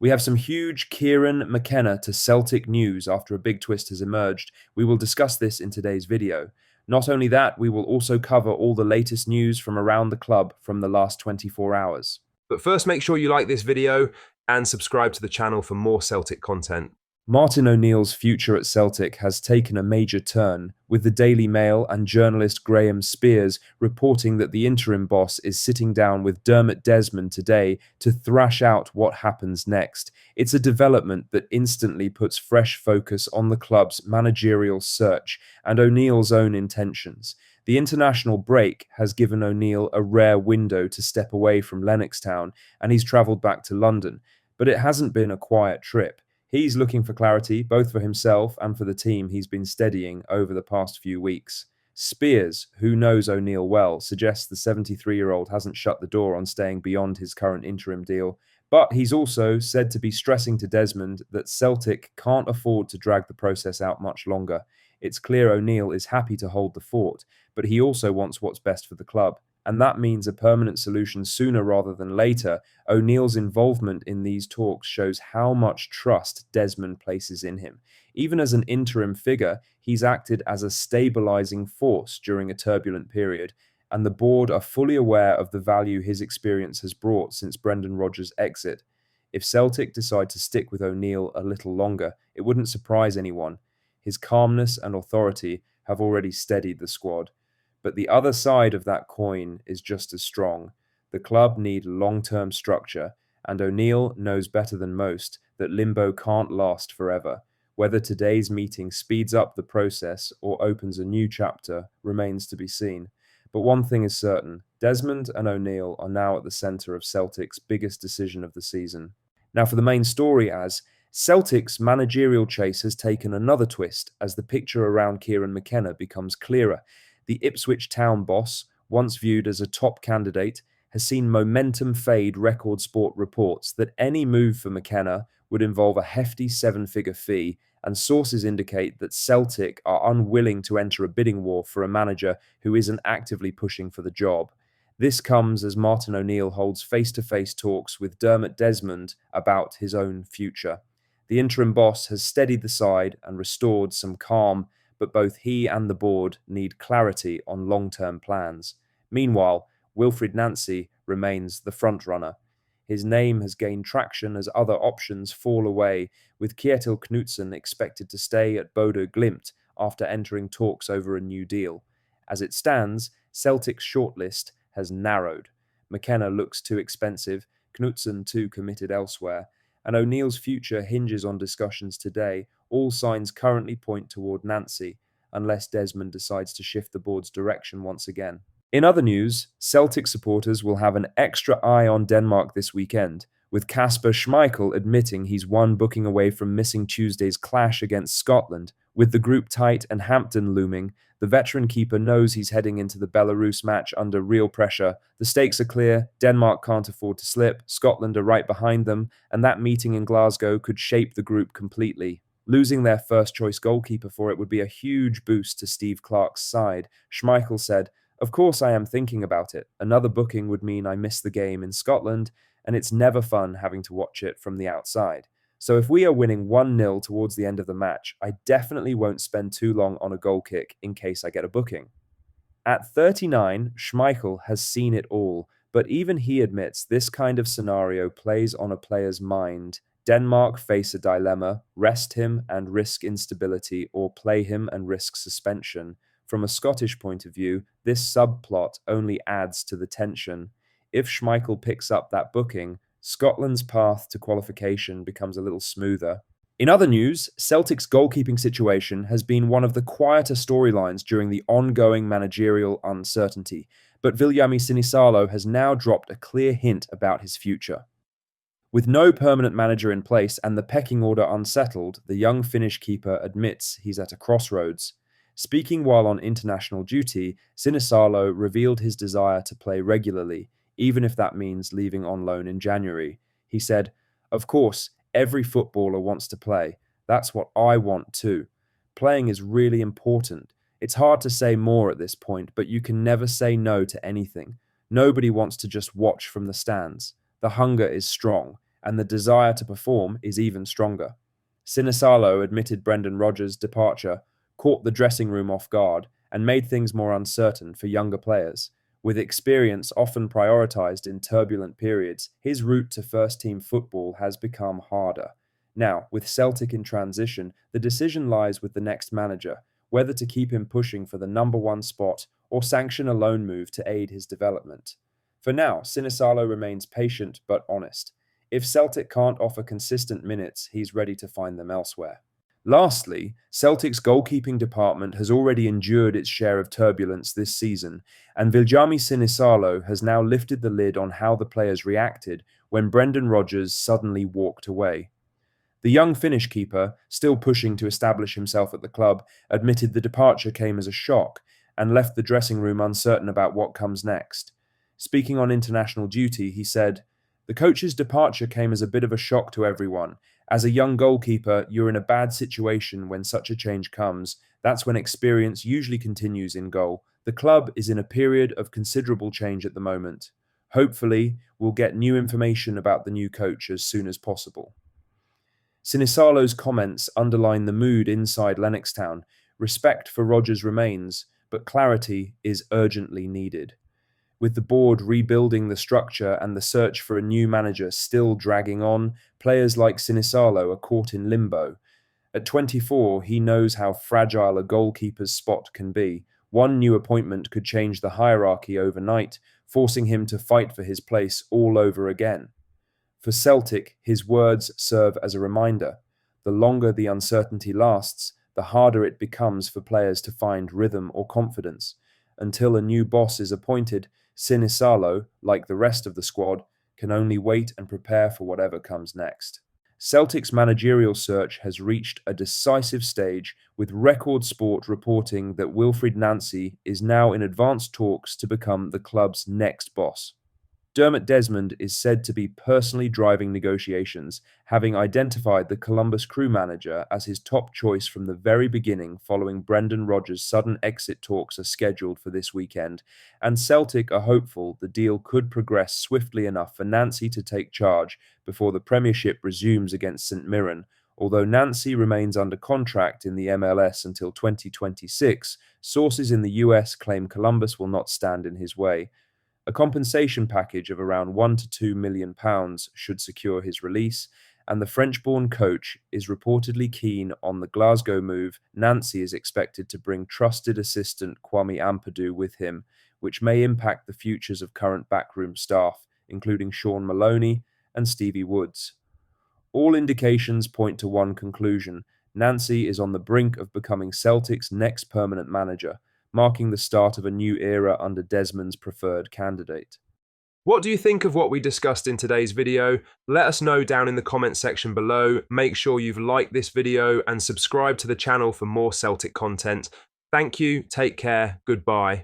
We have some huge Kieran McKenna to Celtic news after a big twist has emerged. We will discuss this in today's video. Not only that, we will also cover all the latest news from around the club from the last 24 hours. But first, make sure you like this video and subscribe to the channel for more Celtic content. Martin O'Neill's future at Celtic has taken a major turn, with the Daily Mail and journalist Graham Spears reporting that the interim boss is sitting down with Dermot Desmond today to thrash out what happens next. It's a development that instantly puts fresh focus on the club's managerial search and O'Neill's own intentions. The international break has given O'Neill a rare window to step away from Lennoxtown, and he's travelled back to London. But it hasn't been a quiet trip. He's looking for clarity, both for himself and for the team he's been steadying over the past few weeks. Spears, who knows O'Neill well, suggests the 73-year-old hasn't shut the door on staying beyond his current interim deal, but he's also said to be stressing to Desmond that Celtic can't afford to drag the process out much longer. It's clear O'Neill is happy to hold the fort, but he also wants what's best for the club, and that means a permanent solution sooner rather than later. O'Neill's involvement in these talks shows how much trust Desmond places in him. Even as an interim figure, he's acted as a stabilizing force during a turbulent period, and the board are fully aware of the value his experience has brought since Brendan Rodgers' exit. If Celtic decide to stick with O'Neill a little longer, it wouldn't surprise anyone. His calmness and authority have already steadied the squad. But the other side of that coin is just as strong. The club need long-term structure, and O'Neill knows better than most that limbo can't last forever. Whether today's meeting speeds up the process or opens a new chapter remains to be seen. But one thing is certain, Desmond and O'Neill are now at the centre of Celtic's biggest decision of the season. Now for the main story, as Celtic's managerial chase has taken another twist as the picture around Kieran McKenna becomes clearer. The Ipswich Town boss, once viewed as a top candidate, has seen momentum fade. Record Sport reports that any move for McKenna would involve a hefty seven-figure fee, and sources indicate that Celtic are unwilling to enter a bidding war for a manager who isn't actively pushing for the job. This comes as Martin O'Neill holds face-to-face talks with Dermot Desmond about his own future. The interim boss has steadied the side and restored some calm, but both he and the board need clarity on long-term plans. Meanwhile, Wilfried Nancy remains the frontrunner. His name has gained traction as other options fall away, with Kjetil Knutsen expected to stay at Bodo Glimt after entering talks over a new deal. As it stands, Celtic's shortlist has narrowed. McKenna looks too expensive, Knutsen too committed elsewhere, and O'Neill's future hinges on discussions today. All signs currently point toward Nancy, unless Desmond decides to shift the board's direction once again. In other news, Celtic supporters will have an extra eye on Denmark this weekend, with Kasper Schmeichel admitting he's one booking away from missing Tuesday's clash against Scotland. With the group tight and Hampden looming, the veteran keeper knows he's heading into the Belarus match under real pressure. The stakes are clear, Denmark can't afford to slip, Scotland are right behind them, and that meeting in Glasgow could shape the group completely. Losing their first-choice goalkeeper for it would be a huge boost to Steve Clarke's side. Schmeichel said, "Of course I am thinking about it. Another booking would mean I miss the game in Scotland, and it's never fun having to watch it from the outside. So if we are winning 1-0 towards the end of the match, I definitely won't spend too long on a goal kick in case I get a booking." At 39, Schmeichel has seen it all, but even he admits this kind of scenario plays on a player's mind. Denmark face a dilemma: rest him and risk instability, or play him and risk suspension. From a Scottish point of view, this subplot only adds to the tension. If Schmeichel picks up that booking, Scotland's path to qualification becomes a little smoother. In other news, Celtic's goalkeeping situation has been one of the quieter storylines during the ongoing managerial uncertainty, but Viljami Sinisalo has now dropped a clear hint about his future. With no permanent manager in place and the pecking order unsettled, the young Finnish keeper admits he's at a crossroads. Speaking while on international duty, Sinisalo revealed his desire to play regularly, even if that means leaving on loan in January. He said, "Of course, every footballer wants to play. That's what I want too. Playing is really important. It's hard to say more at this point, but you can never say no to anything. Nobody wants to just watch from the stands. The hunger is strong, and the desire to perform is even stronger. Sinisalo admitted Brendan Rodgers' departure caught the dressing room off guard and made things more uncertain for younger players. With experience often prioritised in turbulent periods, his route to first-team football has become harder. Now, with Celtic in transition, the decision lies with the next manager, whether to keep him pushing for the number one spot or sanction a loan move to aid his development. For now, Sinisalo remains patient but honest. If Celtic can't offer consistent minutes, he's ready to find them elsewhere. Lastly, Celtic's goalkeeping department has already endured its share of turbulence this season, and Viljami Sinisalo has now lifted the lid on how the players reacted when Brendan Rodgers suddenly walked away. The young Finnish keeper, still pushing to establish himself at the club, admitted the departure came as a shock and left the dressing room uncertain about what comes next. Speaking on international duty, he said, "The coach's departure came as a bit of a shock to everyone. As a young goalkeeper, you're in a bad situation when such a change comes. That's when experience usually continues in goal. The club is in a period of considerable change at the moment. Hopefully, we'll get new information about the new coach as soon as possible." Sinisalo's comments underline the mood inside Lennoxtown. Respect for Rodgers remains, but clarity is urgently needed. With the board rebuilding the structure and the search for a new manager still dragging on, players like Sinisalo are caught in limbo. At 24, he knows how fragile a goalkeeper's spot can be. One new appointment could change the hierarchy overnight, forcing him to fight for his place all over again. For Celtic, his words serve as a reminder. The longer the uncertainty lasts, the harder it becomes for players to find rhythm or confidence. Until a new boss is appointed, Sinisalo, like the rest of the squad, can only wait and prepare for whatever comes next. Celtic's managerial search has reached a decisive stage, with Record Sport reporting that Wilfried Nancy is now in advanced talks to become the club's next boss. Dermot Desmond is said to be personally driving negotiations, having identified the Columbus crew manager as his top choice from the very beginning following Brendan Rodgers' sudden exit talks are scheduled for this weekend, and Celtic are hopeful the deal could progress swiftly enough for Nancy to take charge before the Premiership resumes against St Mirren. Although Nancy remains under contract in the MLS until 2026, sources in the US claim Columbus will not stand in his way. A compensation package of around £1 to £2 million should secure his release, and the French-born coach is reportedly keen on the Glasgow move. Nancy is expected to bring trusted assistant Kwame Ampadu with him, which may impact the futures of current backroom staff, including Sean Maloney and Stevie Woods. All indications point to one conclusion: Nancy is on the brink of becoming Celtic's next permanent manager, marking the start of a new era under Desmond's preferred candidate. What do you think of what we discussed in today's video? Let us know down in the comments section below. Make sure you've liked this video and subscribe to the channel for more Celtic content. Thank you, take care, goodbye.